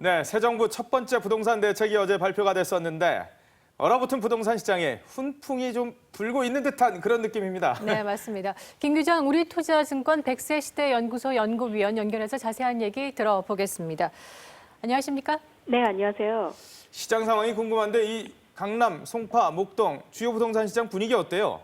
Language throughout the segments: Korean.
네, 새 정부 첫 번째 부동산 대책이 어제 발표가 됐었는데 얼어붙은 부동산 시장에 훈풍이 좀 불고 있는 듯한 그런 느낌입니다. 네, 맞습니다. 김규정 우리투자증권 백세시대 연구소 연구위원 연결해서 자세한 얘기 들어보겠습니다. 안녕하십니까? 네, 안녕하세요. 시장 상황이 궁금한데 이 강남, 송파, 목동 주요 부동산 시장 분위기 어때요?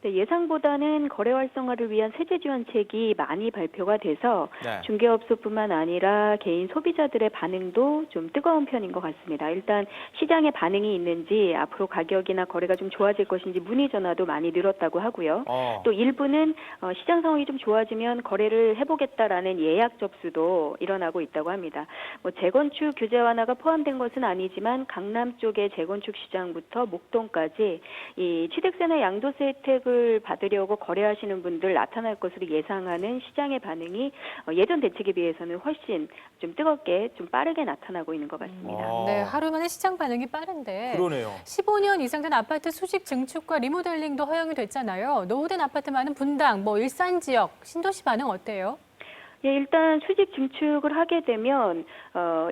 네, 예상보다는 거래 활성화를 위한 세제 지원책이 많이 발표가 돼서 네. 중개업소뿐만 아니라 개인 소비자들의 반응도 좀 뜨거운 편인 것 같습니다. 일단 시장에 반응이 있는지 앞으로 가격이나 거래가 좀 좋아질 것인지 문의 전화도 많이 늘었다고 하고요. 또 일부는 시장 상황이 좀 좋아지면 거래를 해보겠다라는 예약 접수도 일어나고 있다고 합니다. 재건축 규제 완화가 포함된 것은 아니지만 강남 쪽의 재건축 시장부터 목동까지 이 취득세나 양도세 혜택을 받으려고 거래하시는 분들 나타날 것으로 예상하는 시장의 반응이 예전 대책에 비해서는 훨씬 좀 뜨겁게 좀 빠르게 나타나고 있는 것 같습니다. 네, 하루 만에 시장 반응이 빠른데 그러네요. 15년 이상 된 아파트 수직 증축과 리모델링도 허용이 됐잖아요. 노후된 아파트 많은 분당, 일산 지역, 신도시 반응 어때요? 예, 일단 수직 증축을 하게 되면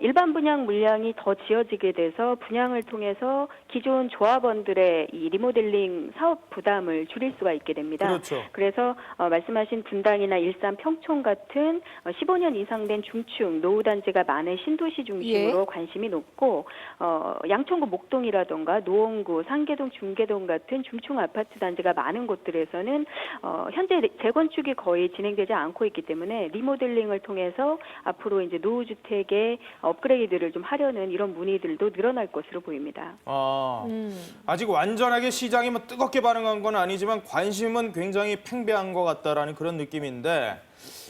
일반 분양 물량이 더 지어지게 돼서 분양을 통해서 기존 조합원들의 이 리모델링 사업 부담을 줄일 수가 있게 됩니다. 그렇죠. 그래서 말씀하신 분당이나 일산, 평촌 같은 15년 이상 된 중축 노후 단지가 많은 신도시 중심으로 관심이 높고 양천구 목동이라던가 노원구, 상계동, 중계동 같은 중층 아파트 단지가 많은 곳들에서는 현재 재건축이 거의 진행되지 않고 있기 때문에 리모델링을 통해서 앞으로 이제 노후 주택의 업그레이드를 좀 하려는 이런 문의들도 늘어날 것으로 보입니다. 아직 완전하게 시장이 뜨겁게 반응한 건 아니지만 관심은 굉장히 팽배한 것 같다라는 그런 느낌인데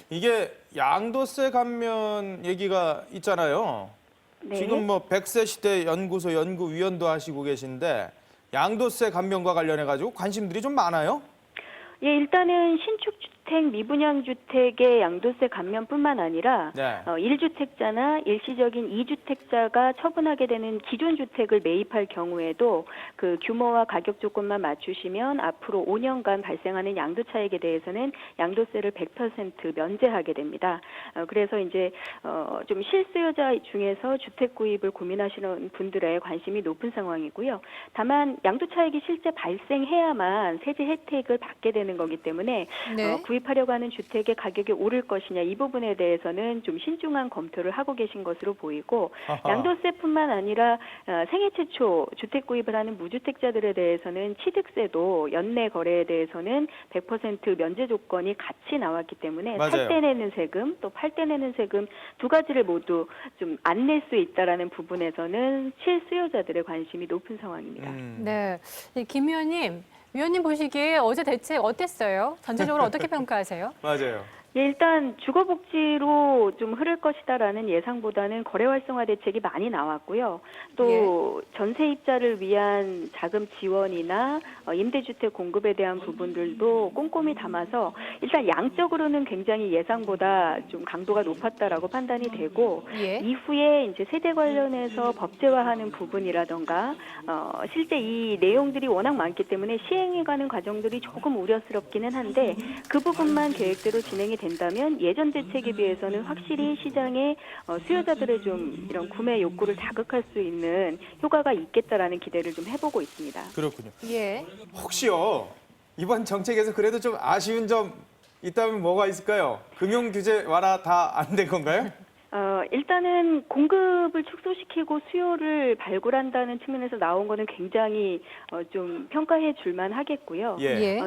이게 양도세 감면 얘기가 있잖아요. 네. 지금 백세 시대 연구소 연구위원도 하시고 계신데 양도세 감면과 관련해 가지고 관심들이 좀 많아요? 예, 일단은 신축 주택, 미분양 주택의 양도세 감면뿐만 아니라 네. 1주택자나 일시적인 2주택자가 처분하게 되는 기존 주택을 매입할 경우에도 그 규모와 가격 조건만 맞추시면 앞으로 5년간 발생하는 양도 차익에 대해서는 양도세를 100% 면제하게 됩니다. 그래서 이제 좀 실수요자 중에서 주택 구입을 고민하시는 분들의 관심이 높은 상황이고요. 다만 양도 차익이 실제 발생해야만 세제 혜택을 받게 되는 거기 때문에 네. 구입하려고 하는 주택의 가격이 오를 것이냐 이 부분에 대해서는 좀 신중한 검토를 하고 계신 것으로 보이고 양도세뿐만 아니라 생애 최초 주택 구입을 하는 무주택자들에 대해서는 취득세도 연내 거래에 대해서는 100% 면제 조건이 같이 나왔기 때문에 맞아요. 살 때 내는 세금 또 팔 때 내는 세금 두 가지를 모두 좀 안 낼 수 있다라는 부분에서는 실수요자들의 관심이 높은 상황입니다. 네, 김 위원님 보시기에 어제 대책 어땠어요? 전체적으로 어떻게 평가하세요? 맞아요. 예, 일단 주거복지로 좀 흐를 것이다라는 예상보다는 거래 활성화 대책이 많이 나왔고요. 또 전세입자를 위한 자금 지원이나 임대주택 공급에 대한 부분들도 꼼꼼히 담아서 일단 양적으로는 굉장히 예상보다 좀 강도가 높았다라고 판단이 되고 이후에 이제 세대 관련해서 법제화하는 부분이라던가 실제 이 내용들이 워낙 많기 때문에 시행해가는 과정들이 조금 우려스럽기는 한데 그 부분만 계획대로 진행이 된다면 예전 대책에 비해서는 확실히 시장에 수요자들의 좀 이런 구매 욕구를 자극할 수 있는 효과가 있겠다라는 기대를 좀 해보고 있습니다. 그렇군요. 예. 혹시요 이번 정책에서 그래도 좀 아쉬운 점 있다면 뭐가 있을까요? 금융 규제 완화 다 안 된 건가요? 일단은 공급을 축소시키고 수요를 발굴한다는 측면에서 나온 거는 굉장히 좀 평가해 줄만 하겠고요.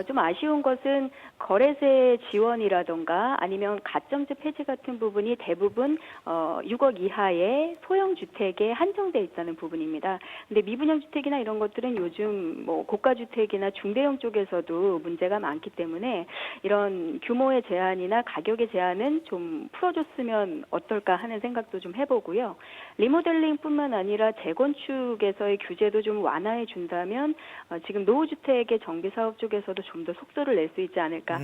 좀 아쉬운 것은 거래세 지원이라던가 아니면 가점제 폐지 같은 부분이 대부분 6억 이하의 소형 주택에 한정돼 있다는 부분입니다. 근데 미분양 주택이나 이런 것들은 요즘 고가 주택이나 중대형 쪽에서도 문제가 많기 때문에 이런 규모의 제한이나 가격의 제한은 좀 풀어줬으면 어떨까 하는 생각도 좀 해보고요. 리모델링뿐만 아니라 재건축에서의 규제도 좀 완화해 준다면 지금 노후주택의 정비사업 쪽에서도 좀 더 속도를 낼 수 있지 않을까.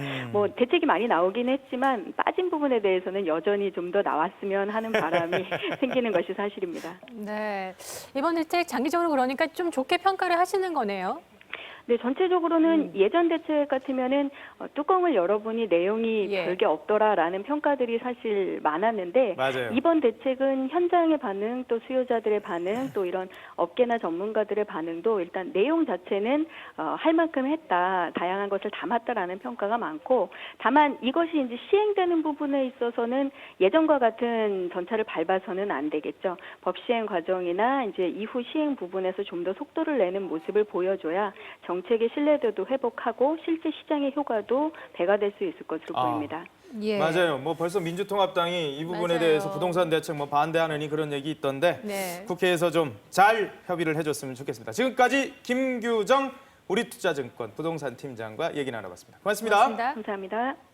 대책이 많이 나오긴 했지만 빠진 부분에 대해서는 여전히 좀 더 나왔으면 하는 바람이 생기는 것이 사실입니다. 네, 이번 대책 장기적으로 그러니까 좀 좋게 평가를 하시는 거네요. 네, 전체적으로는 예전 대책 같으면은 뚜껑을 열어보니 내용이 예. 별게 없더라라는 평가들이 사실 많았는데 맞아요. 이번 대책은 현장의 반응, 또 수요자들의 반응, 또 이런 업계나 전문가들의 반응도 일단 내용 자체는 할 만큼 했다, 다양한 것을 담았다라는 평가가 많고, 다만 이것이 이제 시행되는 부분에 있어서는 예전과 같은 전차를 밟아서는 안 되겠죠. 법 시행 과정이나 이제 이후 시행 부분에서 좀 더 속도를 내는 모습을 보여줘야 정책의 신뢰도도 회복하고 실제 시장의 효과도 배가 될 수 있을 것으로 보입니다. 예. 맞아요. 뭐 벌써 민주통합당이 이 부분에 맞아요. 대해서 부동산 대책 뭐 반대하느니 그런 얘기 있던데 네. 국회에서 좀 잘 협의를 해줬으면 좋겠습니다. 지금까지 김규정 우리투자증권 부동산 팀장과 얘기 나눠봤습니다. 고맙습니다. 고맙습니다. 감사합니다.